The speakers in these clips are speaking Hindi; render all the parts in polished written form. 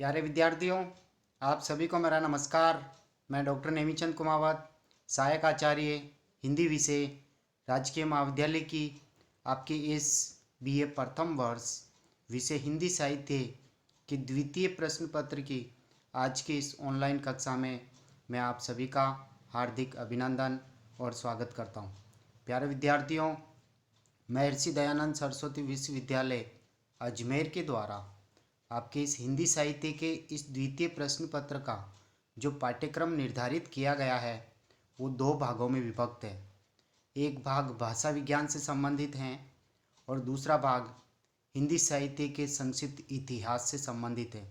प्यारे विद्यार्थियों, आप सभी को मेरा नमस्कार। मैं डॉक्टर नेमीचंद कुमावत, सहायक आचार्य हिंदी विषय, राजकीय महाविद्यालय की आपके इस बीए प्रथम वर्ष विषय हिंदी साहित्य की द्वितीय प्रश्न पत्र की आज की इस ऑनलाइन कक्षा में मैं आप सभी का हार्दिक अभिनंदन और स्वागत करता हूं। प्यारे विद्यार्थियों, महर्षि दयानंद सरस्वती विश्वविद्यालय अजमेर के द्वारा आपके इस हिंदी साहित्य के इस द्वितीय प्रश्न पत्र का जो पाठ्यक्रम निर्धारित किया गया है वो दो भागों में विभक्त है। एक भाग भाषा विज्ञान से संबंधित है और दूसरा भाग हिंदी साहित्य के संक्षिप्त इतिहास से संबंधित है।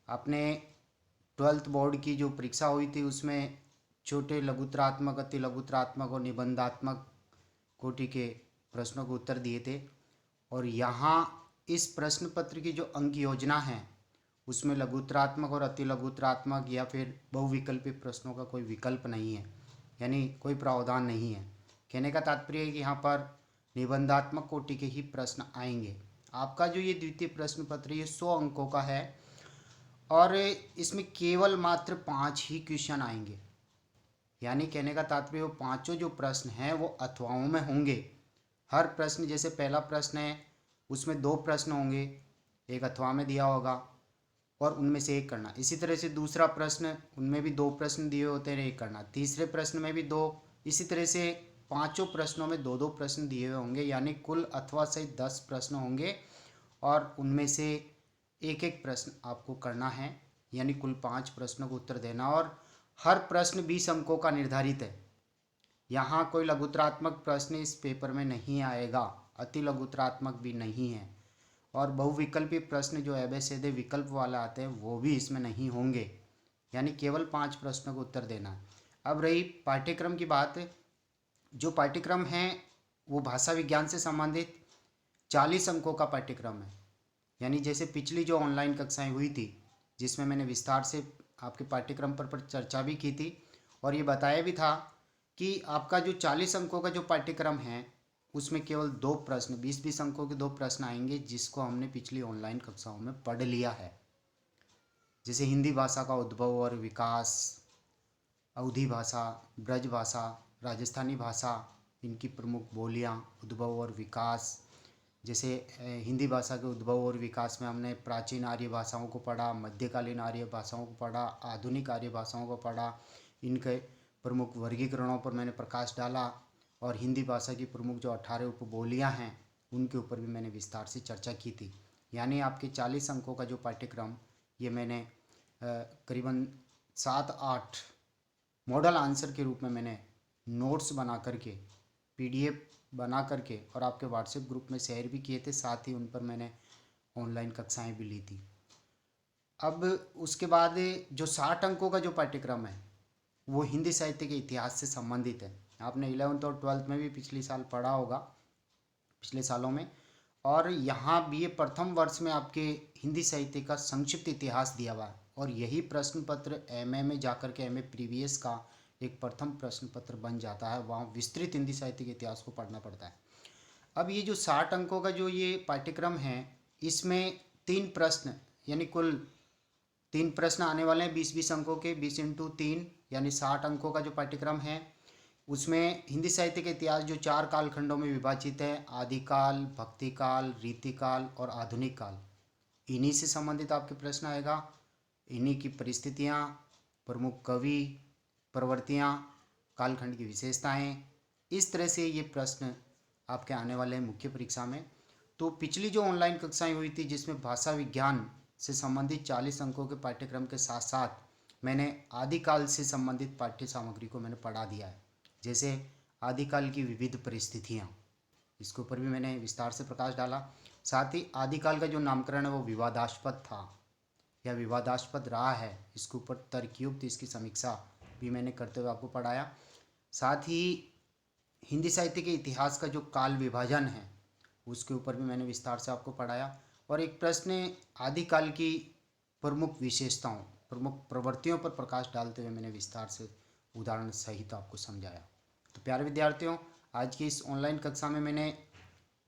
आपने 12th बोर्ड की जो परीक्षा हुई थी उसमें छोटे लघुतरात्मक, अति लघुतरात्मक और निबंधात्मक कोटि के प्रश्नों के उत्तर दिए थे और यहाँ इस प्रश्न पत्र की जो अंक योजना है उसमें लघुतरात्मक और अति लघुतरात्मक या फिर बहुविकल्पी प्रश्नों का कोई विकल्प नहीं है, यानी कोई प्रावधान नहीं है। कहने का तात्पर्य है कि यहाँ पर निबंधात्मक कोटि के ही प्रश्न आएंगे। आपका जो ये द्वितीय प्रश्न पत्र ये 100 अंकों का है और इसमें केवल मात्र 5 ही क्वेश्चन आएंगे, यानी कहने का तात्पर्य वो पांचों जो प्रश्न हैं वो अथवाओं में होंगे। हर प्रश्न, जैसे पहला प्रश्न है उसमें 2 प्रश्न होंगे, एक अथवा में दिया होगा और उनमें से एक करना। इसी तरह से दूसरा प्रश्न, उनमें भी 2 प्रश्न दिए होते हैं, एक करना। तीसरे प्रश्न में भी 2। इसी तरह से पांचों प्रश्नों में 2-2 प्रश्न दिए हुए होंगे, यानी कुल अथवा से 10 प्रश्न होंगे और उनमें से एक एक प्रश्न आपको करना है, यानी कुल 5 प्रश्नों को उत्तर देना और हर प्रश्न 20 अंकों का निर्धारित है। यहाँ कोई लघुतरात्मक प्रश्न इस पेपर में नहीं आएगा, अति लघुतरात्मक भी नहीं है और बहुविकल्पी प्रश्न जो एबेसेदे विकल्प वाले आते हैं वो भी इसमें नहीं होंगे, यानी केवल 5 प्रश्नों को उत्तर देना है। अब रही पाठ्यक्रम की बात, जो पाठ्यक्रम है वो भाषा विज्ञान से संबंधित 40 अंकों का पाठ्यक्रम है। यानी जैसे पिछली जो ऑनलाइन कक्षाएं हुई थी जिसमें मैंने विस्तार से आपके पाठ्यक्रम पर चर्चा भी की थी और ये बताया भी था कि आपका जो 40 अंकों का जो पाठ्यक्रम है उसमें केवल 2 प्रश्न, 20-20 अंकों के 2 प्रश्न आएंगे जिसको हमने पिछली ऑनलाइन कक्षाओं में पढ़ लिया है। जैसे हिंदी भाषा का उद्भव और विकास, अवधी भाषा, ब्रज भाषा, राजस्थानी भाषा, इनकी प्रमुख बोलियां, उद्भव और विकास। जैसे हिंदी भाषा के उद्भव और विकास में हमने प्राचीन आर्य भाषाओं को पढ़ा, मध्यकालीन आर्य भाषाओं को पढ़ा, आधुनिक आर्य भाषाओं को पढ़ा। इनके प्रमुख वर्गीकरणों पर मैंने प्रकाश डाला और हिंदी भाषा की प्रमुख जो 18 उपबोलियाँ हैं उनके ऊपर भी मैंने विस्तार से चर्चा की थी। यानी आपके 40 अंकों का जो पाठ्यक्रम ये मैंने करीबन 7-8 मॉडल आंसर के रूप में मैंने नोट्स बना करके, PDF बना करके और आपके व्हाट्सएप ग्रुप में शेयर भी किए थे, साथ ही उन पर मैंने ऑनलाइन कक्षाएं भी ली थी। अब उसके बाद जो 60 अंकों का जो पाठ्यक्रम है वो हिंदी साहित्य के इतिहास से संबंधित है। आपने 11th और 12th में भी पिछले साल पढ़ा होगा, पिछले सालों में। और यहाँ BA प्रथम वर्ष में आपके हिंदी साहित्य का संक्षिप्त इतिहास दिया हुआ है और यही प्रश्न पत्र MA में जाकर के MA प्रीवियस का एक प्रथम प्रश्न पत्र बन जाता है। वहाँ विस्तृत हिंदी साहित्य के इतिहास को पढ़ना पड़ता है। अब ये जो 60 अंकों का जो ये पाठ्यक्रम है इसमें 3 प्रश्न, यानी कुल 3 प्रश्न आने वाले हैं 20-20 अंकों के, 20 × 3 यानी 60 अंकों का जो पाठ्यक्रम है उसमें हिंदी साहित्य के इतिहास जो 4 कालखंडों में विभाजित है, आदिकाल, भक्तिकाल, रीतिकाल और आधुनिक काल, इन्हीं से संबंधित आपके प्रश्न आएगा। इन्हीं की परिस्थितियाँ, प्रमुख कवि, प्रवृत्तियाँ, कालखंड की विशेषताएं, इस तरह से ये प्रश्न आपके आने वाले हैं मुख्य परीक्षा में। तो पिछली जो ऑनलाइन कक्षाएं हुई थी जिसमें भाषा विज्ञान से संबंधित 40 अंकों के पाठ्यक्रम के साथ साथ मैंने आदिकाल से संबंधित पाठ्य सामग्री को मैंने पढ़ा दिया है। जैसे आदिकाल की विविध परिस्थितियाँ, इसके ऊपर भी मैंने विस्तार से प्रकाश डाला। साथ ही आदिकाल का जो नामकरण है वो विवादास्पद था या विवादास्पद रहा है, इसके ऊपर तर्कयुक्त इसकी समीक्षा भी मैंने करते हुए आपको पढ़ाया। साथ ही हिंदी साहित्य के इतिहास का जो काल विभाजन है उसके ऊपर भी मैंने विस्तार से आपको पढ़ाया और एक प्रश्न आदिकाल की प्रमुख विशेषताओं, प्रमुख प्रवृत्तियों पर प्रकाश डालते हुए मैंने विस्तार से उदाहरण सहित आपको समझाया। तो प्यारे विद्यार्थियों, आज की इस ऑनलाइन कक्षा में मैंने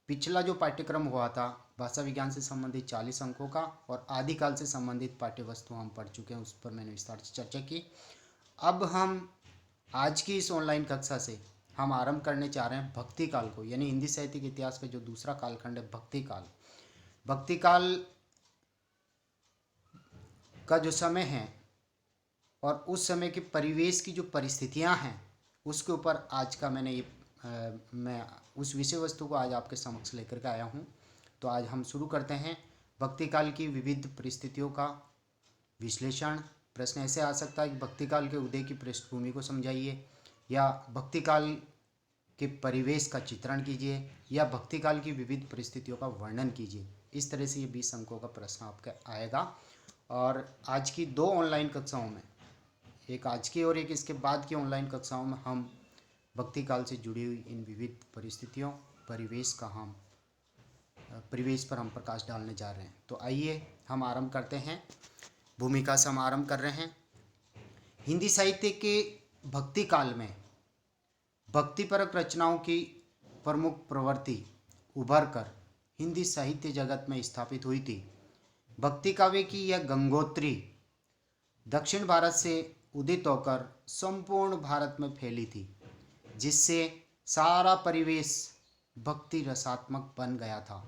पिछला जो पाठ्यक्रम हुआ था भाषा विज्ञान से संबंधित 40 अंकों का और आदिकाल से संबंधित पाठ्यवस्तु हम पढ़ चुके हैं, उस पर मैंने विस्तार से चर्चा की। अब हम आज की इस ऑनलाइन कक्षा से हम आरंभ करने जा रहे हैं भक्ति काल को, यानी हिंदी साहित्य के इतिहास का जो दूसरा कालखंड है भक्ति काल। भक्ति काल का जो समय है और उस समय के परिवेश की जो परिस्थितियां हैं उसके ऊपर आज का मैं उस विषय वस्तु को आज आपके समक्ष लेकर के आया हूं। तो आज हम शुरू करते हैं भक्ति काल की विविध परिस्थितियों का विश्लेषण। प्रश्न ऐसे आ सकता है कि भक्ति काल के उदय की पृष्ठभूमि को समझाइए, या भक्ति काल के परिवेश का चित्रण कीजिए, या भक्ति काल की विविध परिस्थितियों का वर्णन कीजिए। इस तरह से ये 20 अंकों का प्रश्न आपका आएगा। और आज की 2 ऑनलाइन कक्षाओं में, एक आज की और एक इसके बाद की ऑनलाइन कक्षाओं में, हम भक्ति काल से जुड़ी हुई इन विविध परिस्थितियों परिवेश पर हम प्रकाश डालने जा रहे हैं। तो आइए हम आरंभ करते हैं। भूमिका से हम आरंभ कर रहे हैं। हिंदी साहित्य के भक्ति काल में भक्तिपरक रचनाओं की प्रमुख प्रवृत्ति उभर कर हिंदी साहित्य जगत में स्थापित हुई थी। भक्ति काव्य की यह गंगोत्री दक्षिण भारत से उदित होकर संपूर्ण भारत में फैली थी, जिससे सारा परिवेश भक्ति रसात्मक बन गया था।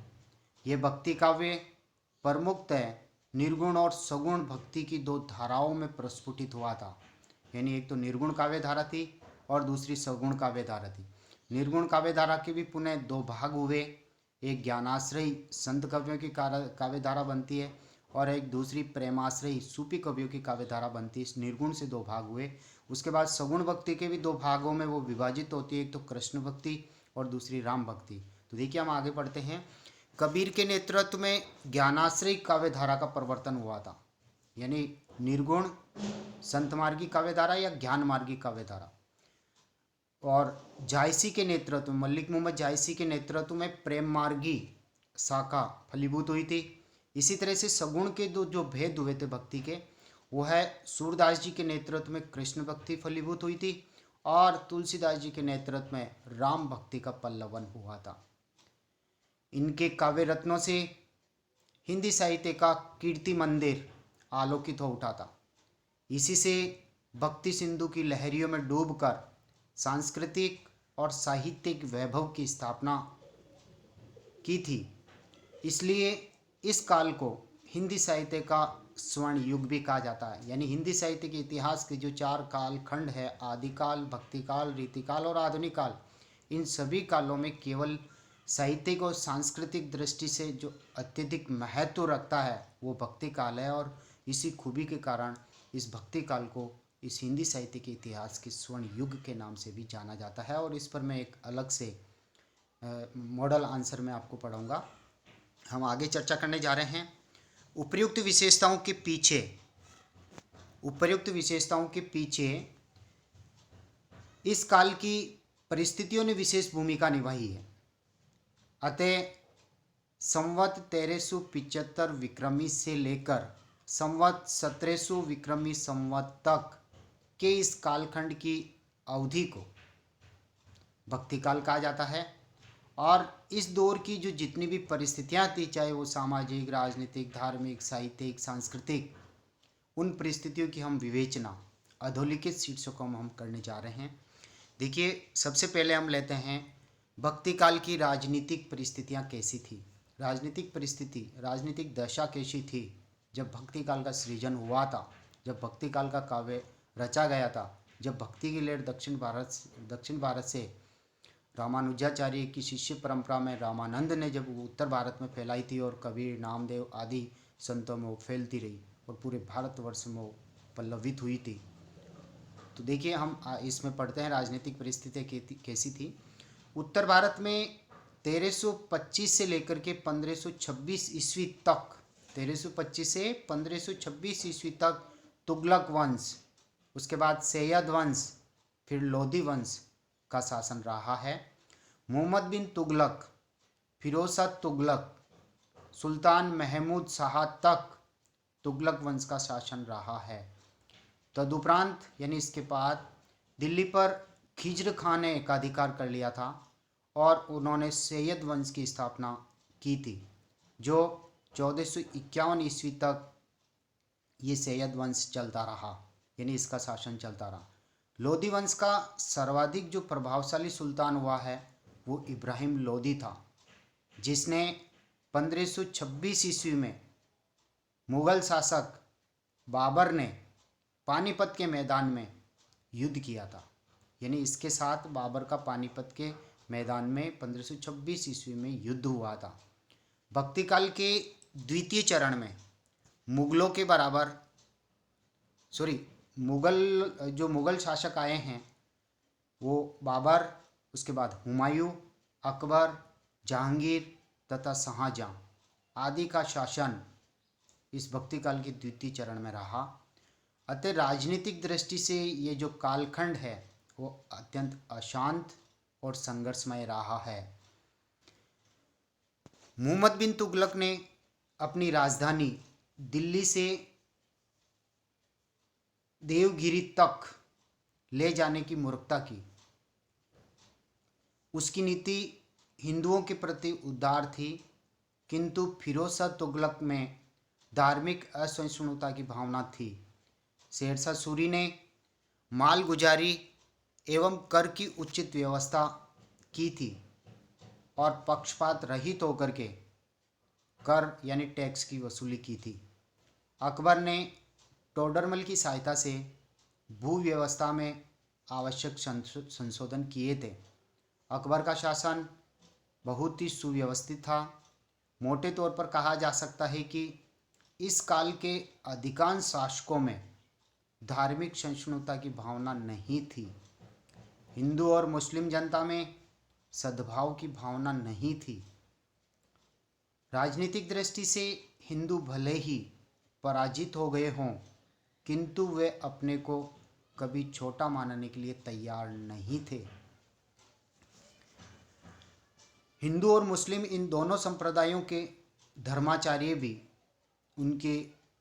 ये भक्ति काव्य प्रमुखतः निर्गुण और सगुण भक्ति की 2 धाराओं में प्रस्फुटित हुआ था। यानी एक तो निर्गुण काव्य धारा थी और दूसरी सगुण काव्य धारा थी। निर्गुण काव्य धारा के भी पुनः 2 भाग हुए, एक ज्ञानाश्रयी संत कवियों की काव्य धारा बनती है और एक दूसरी प्रेमाश्रयी सूफी कवियों की काव्य धारा बनती है। इस निर्गुण से 2 भाग हुए। उसके बाद सगुण भक्ति के भी 2 भागों में वो विभाजित होती है, एक तो कृष्ण भक्ति और दूसरी राम भक्ति। तो देखिए हम आगे बढ़ते हैं। कबीर के नेतृत्व में ज्ञानाश्रयी काव्य धारा का प्रवर्तन हुआ था, यानी निर्गुण संत मार्गी काव्य धारा या ज्ञान मार्गी काव्य धारा। और जायसी के नेतृत्व में, मलिक मोहम्मद जायसी के नेतृत्व में प्रेम मार्गी शाखा फलीभूत हुई थी। इसी तरह से सगुण के 2 जो भेद हुए थे भक्ति के, वो है सूरदास जी के नेतृत्व में कृष्ण भक्ति फलीभूत हुई थी और तुलसीदास जी के नेतृत्व में राम भक्ति का पल्लवन हुआ था। इनके काव्य रत्नों से हिंदी साहित्य का कीर्ति मंदिर आलोकित हो उठा था। इसी से भक्ति सिंधु की लहरियों में डूबकर सांस्कृतिक और साहित्यिक वैभव की स्थापना की थी। इसलिए इस काल को हिंदी साहित्य का स्वर्ण युग भी कहा जाता है। यानी हिंदी साहित्य के इतिहास के जो 4 काल खंड है, आदिकाल, भक्तिकाल, रीतिकाल और आधुनिक काल, इन सभी कालों में केवल साहित्यिक और सांस्कृतिक दृष्टि से जो अत्यधिक महत्व रखता है वो भक्ति काल है। और इसी खूबी के कारण इस भक्ति काल को इस हिंदी साहित्य के इतिहास के स्वर्ण युग के नाम से भी जाना जाता है। और इस पर मैं एक अलग से मॉडल आंसर में आपको पढ़ाऊँगा। हम आगे चर्चा करने जा रहे हैं। उपर्युक्त विशेषताओं के पीछे इस काल की परिस्थितियों ने विशेष भूमिका निभाई है। अतः संवत 1375 विक्रमी से लेकर संवत 1700 विक्रमी संवत तक के इस कालखंड की अवधि को भक्ति काल कहा जाता है। और इस दौर की जो जितनी भी परिस्थितियां थी, चाहे वो सामाजिक, राजनीतिक, धार्मिक, साहित्यिक, सांस्कृतिक, उन परिस्थितियों की हम विवेचना अधोलिखित शीर्षकों में हम करने जा रहे हैं। देखिए सबसे पहले हम लेते हैं भक्ति काल की राजनीतिक परिस्थितियां कैसी थी। राजनीतिक दशा कैसी थी जब भक्ति काल का सृजन हुआ था, जब भक्ति काल का काव्य रचा गया था, जब भक्ति की लहर दक्षिण भारत से रामानुजाचार्य की शिष्य परंपरा में रामानंद ने जब उत्तर भारत में फैलाई थी और कबीर, नामदेव आदि संतों में वो फैलती रही और पूरे भारतवर्ष में वो पल्लवित हुई थी। तो देखिए हम इसमें पढ़ते हैं राजनीतिक परिस्थितियाँ कैसी थी। उत्तर भारत में 1325 से लेकर के 1526 ईस्वी तक, 1325 से 1526 ईस्वी तक तुगलक वंश, उसके बाद सैयद वंश, फिर लोधी वंश का शासन रहा है। मोहम्मद बिन तुगलक, फिरोज शाह तुगलक, सुल्तान महमूद शाह तक तुगलक वंश का शासन रहा है। तदुपरांत यानी इसके बाद दिल्ली पर खिज्र खान ने एकाधिकार कर लिया था और उन्होंने सैयद वंश की स्थापना की थी। जो 1451 ईस्वी तक ये सैयद वंश चलता रहा, यानी इसका शासन चलता रहा। लोधी वंश का सर्वाधिक जो प्रभावशाली सुल्तान हुआ है वो इब्राहिम लोधी था, जिसने 1526 ईस्वी में मुगल शासक बाबर ने पानीपत के मैदान में युद्ध किया था। यानी इसके साथ बाबर का पानीपत के मैदान में 1526 ईस्वी में युद्ध हुआ था। भक्ति काल के द्वितीय चरण में मुगलों के बराबर मुगल शासक आए हैं वो बाबर, उसके बाद हुमायूं, अकबर, जहांगीर तथा शाहजहां आदि का शासन इस भक्ति काल के द्वितीय चरण में रहा। अतः राजनीतिक दृष्टि से ये जो कालखंड है वो अत्यंत अशांत और संघर्षमय रहा है। मुहम्मद बिन तुगलक ने अपनी राजधानी दिल्ली से देवगिरी तक ले जाने की मूर्खता की। उसकी नीति हिंदुओं के प्रति उदार थी, किंतु फिरोज शाह तुगलक में धार्मिक असहिष्णुता की भावना थी। शेरशाह सूरी ने मालगुजारी एवं कर की उचित व्यवस्था की थी और पक्षपात रहित होकर के कर यानी टैक्स की वसूली की थी। अकबर ने टोडरमल की सहायता से भू व्यवस्था में आवश्यक संशोधन किए थे। अकबर का शासन बहुत ही सुव्यवस्थित था। मोटे तौर पर कहा जा सकता है कि इस काल के अधिकांश शासकों में धार्मिक सहिष्णुता की भावना नहीं थी। हिंदू और मुस्लिम जनता में सद्भाव की भावना नहीं थी। राजनीतिक दृष्टि से हिंदू भले ही पराजित हो गए हों, किंतु वे अपने को कभी छोटा मानने के लिए तैयार नहीं थे। हिंदू और मुस्लिम इन दोनों संप्रदायों के धर्माचार्य भी उनके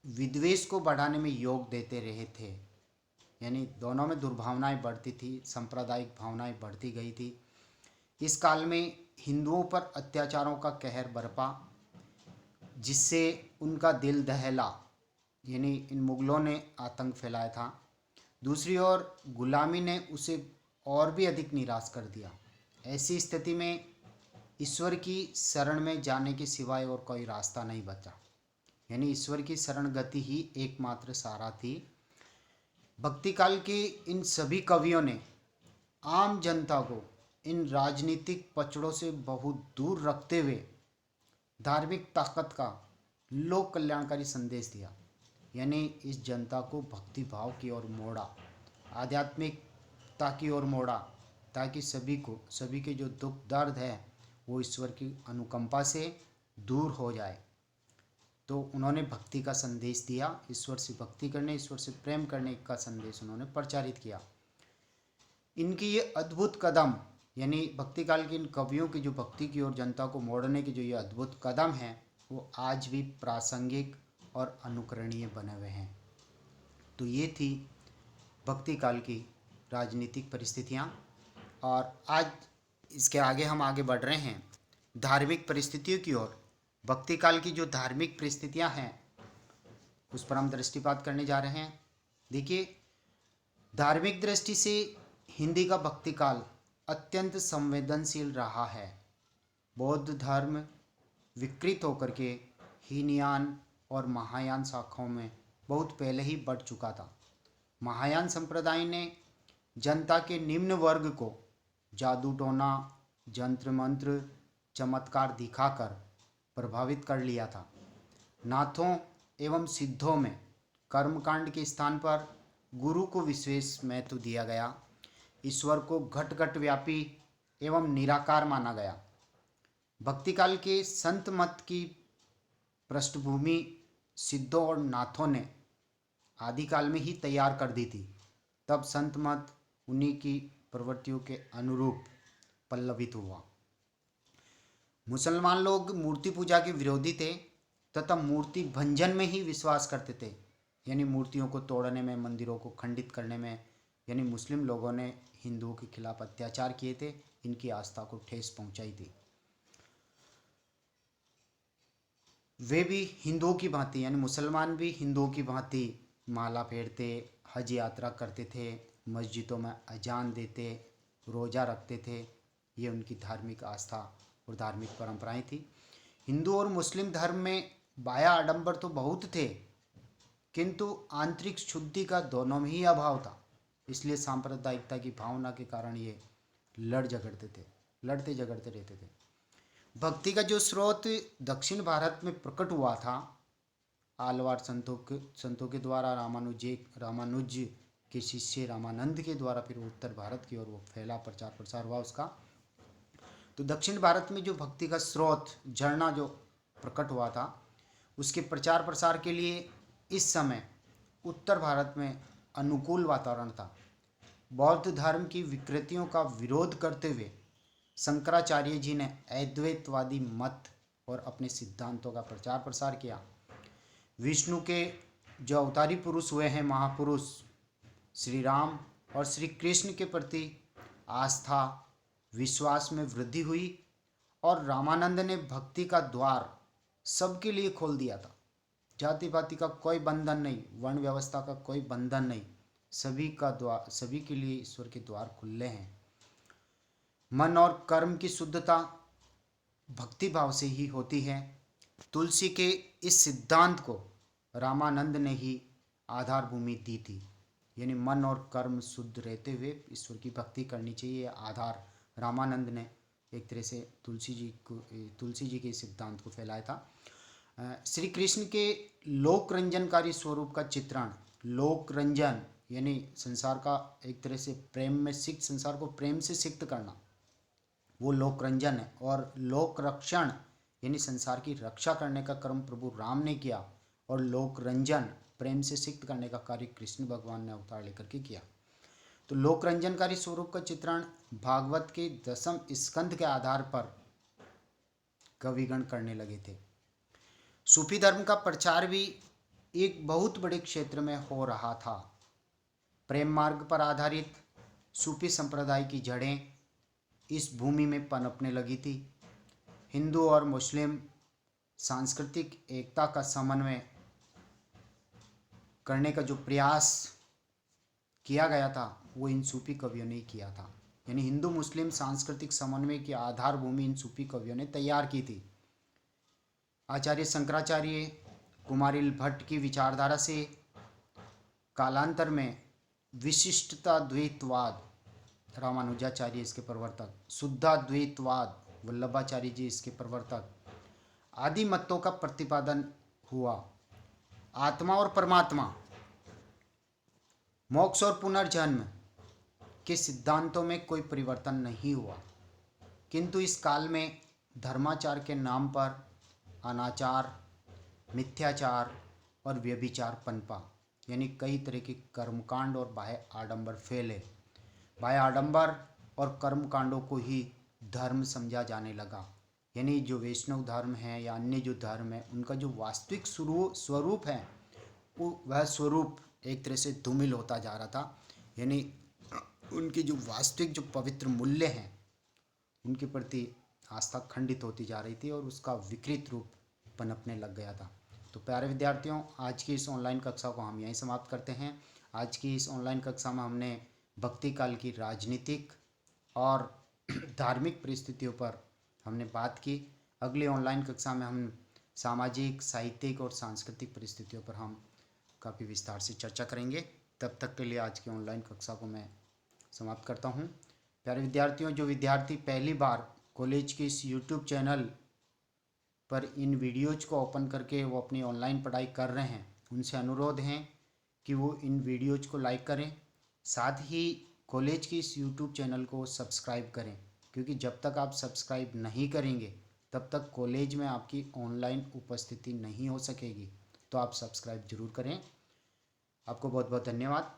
विद्वेष को बढ़ाने में योग देते रहे थे। यानी दोनों में दुर्भावनाएं बढ़ती थी, सांप्रदायिक भावनाएं बढ़ती गई थी। इस काल में हिंदुओं पर अत्याचारों का कहर बरपा, जिससे उनका दिल दहला, यानी इन मुगलों ने आतंक फैलाया था। दूसरी ओर गुलामी ने उसे और भी अधिक निराश कर दिया। ऐसी स्थिति में ईश्वर की शरण में जाने के सिवाय और कोई रास्ता नहीं बचा। यानी ईश्वर की शरण गति ही एकमात्र सहारा थी। भक्ति काल के इन सभी कवियों ने आम जनता को इन राजनीतिक पचड़ों से बहुत दूर रखते हुए धार्मिक ताकत का लोक कल्याणकारी संदेश दिया। यानी इस जनता को भक्ति भाव की ओर मोड़ा, आध्यात्मिकता की ओर मोड़ा, ताकि सभी के जो दुख दर्द है वो ईश्वर की अनुकंपा से दूर हो जाए। तो उन्होंने भक्ति का संदेश दिया। ईश्वर से भक्ति करने, ईश्वर से प्रेम करने का संदेश उन्होंने प्रचारित किया। इनकी ये अद्भुत कदम, यानी भक्ति काल के इन कवियों की जो भक्ति की ओर जनता को मोड़ने के जो ये अद्भुत कदम हैं वो आज भी प्रासंगिक और अनुकरणीय बने हुए हैं। तो ये थी भक्ति काल की राजनीतिक परिस्थितियाँ। और आज इसके आगे हम आगे बढ़ रहे हैं धार्मिक परिस्थितियों की ओर। भक्ति काल की जो धार्मिक परिस्थितियाँ हैं उस पर हम दृष्टिपात करने जा रहे हैं। देखिए, धार्मिक दृष्टि से हिंदी का भक्ति काल अत्यंत संवेदनशील रहा है। बौद्ध धर्म विकृत होकर के हीनयान और महायान शाखाओं में बहुत पहले ही बढ़ चुका था। महायान संप्रदाय ने जनता के निम्न वर्ग को जादू टोना, जंत्र मंत्र, चमत्कार दिखाकर प्रभावित कर लिया था। नाथों एवं सिद्धों में कर्मकांड के स्थान पर गुरु को विशेष महत्व दिया गया। ईश्वर को घट घट व्यापी एवं निराकार माना गया। भक्ति काल के संत मत की पृष्ठभूमि सिद्धों और नाथों ने आदिकाल में ही तैयार कर दी थी। तब संत मत उन्हीं की प्रवृत्तियों के अनुरूप पल्लवित हुआ। मुसलमान लोग मूर्ति पूजा के विरोधी थे तथा मूर्ति भंजन में ही विश्वास करते थे। यानी मूर्तियों को तोड़ने में, मंदिरों को खंडित करने में, यानी मुस्लिम लोगों ने हिंदुओं के खिलाफ अत्याचार किए थे, इनकी आस्था को ठेस पहुंचाई थी। वे भी हिंदुओं की भांति, यानी मुसलमान भी हिंदुओं की भांति माला फेरते, हज यात्रा करते थे, मस्जिदों में अजान देते, रोज़ा रखते थे। ये उनकी धार्मिक आस्था और धार्मिक परंपराएं थी। हिंदू और मुस्लिम धर्म में बाह्य आडंबर तो बहुत थे, किंतु आंतरिक शुद्धि का दोनों में ही अभाव था। इसलिए सांप्रदायिकता की भावना के कारण ये लड़ते झगड़ते रहते थे। भक्ति का जो स्रोत दक्षिण भारत में प्रकट हुआ था, आलवार संतों के द्वारा, रामानुज के शिष्य रामानंद के द्वारा, फिर उत्तर भारत की ओर वो फैला, प्रचार प्रसार हुआ उसका। तो दक्षिण भारत में जो भक्ति का स्रोत, झरना जो प्रकट हुआ था, उसके प्रचार प्रसार के लिए इस समय उत्तर भारत में अनुकूल वातावरण था। बौद्ध धर्म की विकृतियों का विरोध करते हुए शंकराचार्य जी ने अद्वैतवादी मत और अपने सिद्धांतों का प्रचार प्रसार किया। विष्णु के जो अवतारी पुरुष हुए हैं, महापुरुष श्री राम और श्री कृष्ण के प्रति आस्था विश्वास में वृद्धि हुई और रामानंद ने भक्ति का द्वार सबके लिए खोल दिया था। जाति पाति का कोई बंधन नहीं, वर्ण व्यवस्था का कोई बंधन नहीं, सभी के लिए ईश्वर के द्वार खुले हैं। मन और कर्म की शुद्धता भक्ति भाव से ही होती है। तुलसी के इस सिद्धांत को रामानंद ने ही आधार भूमि दी थी, यानी मन और कर्म शुद्ध रहते हुए ईश्वर की भक्ति करनी चाहिए। आधार रामानंद ने एक तरह से तुलसी जी के सिद्धांत को फैलाया था। श्री कृष्ण के लोक रंजनकारी स्वरूप का चित्रण, लोक रंजन यानी संसार का एक तरह से संसार को प्रेम से सिक्त करना, वो लोक रंजन है। और लोक रक्षण यानी संसार की रक्षा करने का कर्म प्रभु राम ने किया, और लोक रंजन प्रेम से सिक्त करने का कार्य कृष्ण भगवान ने अवतार लेकर के किया। तो लोक रंजनकारी स्वरूप का चित्रण भागवत के 10वें स्कंध के आधार पर कविगण करने लगे थे। सूफी धर्म का प्रचार भी एक बहुत बड़े क्षेत्र में हो रहा था। प्रेम मार्ग पर आधारित सूफी संप्रदाय की जड़ें इस भूमि में पनपने लगी थी। हिंदू और मुस्लिम सांस्कृतिक एकता का समन्वय करने का जो प्रयास किया गया था, वो इन सूफी कवियों ने किया था। यानी हिंदू मुस्लिम सांस्कृतिक समन्वय की आधार भूमि इन सूफी कवियों ने तैयार की थी। आचार्य शंकराचार्य, कुमारिल भट्ट की विचारधारा से कालांतर में विशिष्टता द्वैतवाद, रामानुजाचार्य इसके प्रवर्तक, शुद्धाद्वैतवाद, वल्लभाचार्य जी इसके प्रवर्तक, आदि मतों का प्रतिपादन हुआ। आत्मा और परमात्मा, मोक्ष और पुनर्जन्म के सिद्धांतों में कोई परिवर्तन नहीं हुआ, किंतु इस काल में धर्माचार के नाम पर अनाचार, मिथ्याचार और व्यभिचार पनपा, यानी कई तरह के कर्मकांड और बाह्य आडंबर फैले। बाह्य आडंबर और कर्मकांडों को ही धर्म समझा जाने लगा। यानी जो वैष्णव धर्म है या अन्य जो धर्म है, उनका जो वास्तविक स्वरूप है, वह स्वरूप एक तरह से धूमिल होता जा रहा था। यानी उनकी जो वास्तविक जो पवित्र मूल्य हैं, उनके प्रति आस्था खंडित होती जा रही थी और उसका विकृत रूप पनपने लग गया था। तो प्यारे विद्यार्थियों, आज की इस ऑनलाइन कक्षा को हम यहीं समाप्त करते हैं। आज की इस ऑनलाइन कक्षा में हमने भक्ति काल की राजनीतिक और धार्मिक परिस्थितियों पर हमने बात की। अगली ऑनलाइन कक्षा में हम सामाजिक, साहित्यिक और सांस्कृतिक परिस्थितियों पर हम काफ़ी विस्तार से चर्चा करेंगे। तब तक के लिए आज की ऑनलाइन कक्षा को मैं समाप्त करता हूँ। प्यारे विद्यार्थियों, जो विद्यार्थी पहली बार कॉलेज के इस यूट्यूब चैनल पर इन वीडियोज़ को ओपन करके वो अपनी ऑनलाइन पढ़ाई कर रहे हैं, उनसे अनुरोध है कि वो इन वीडियोज़ को लाइक करें, साथ ही कॉलेज के इस यूट्यूब चैनल को सब्सक्राइब करें, क्योंकि जब तक आप सब्सक्राइब नहीं करेंगे तब तक कॉलेज में आपकी ऑनलाइन उपस्थिति नहीं हो सकेगी। तो आप सब्सक्राइब जरूर करें। आपको बहुत बहुत धन्यवाद।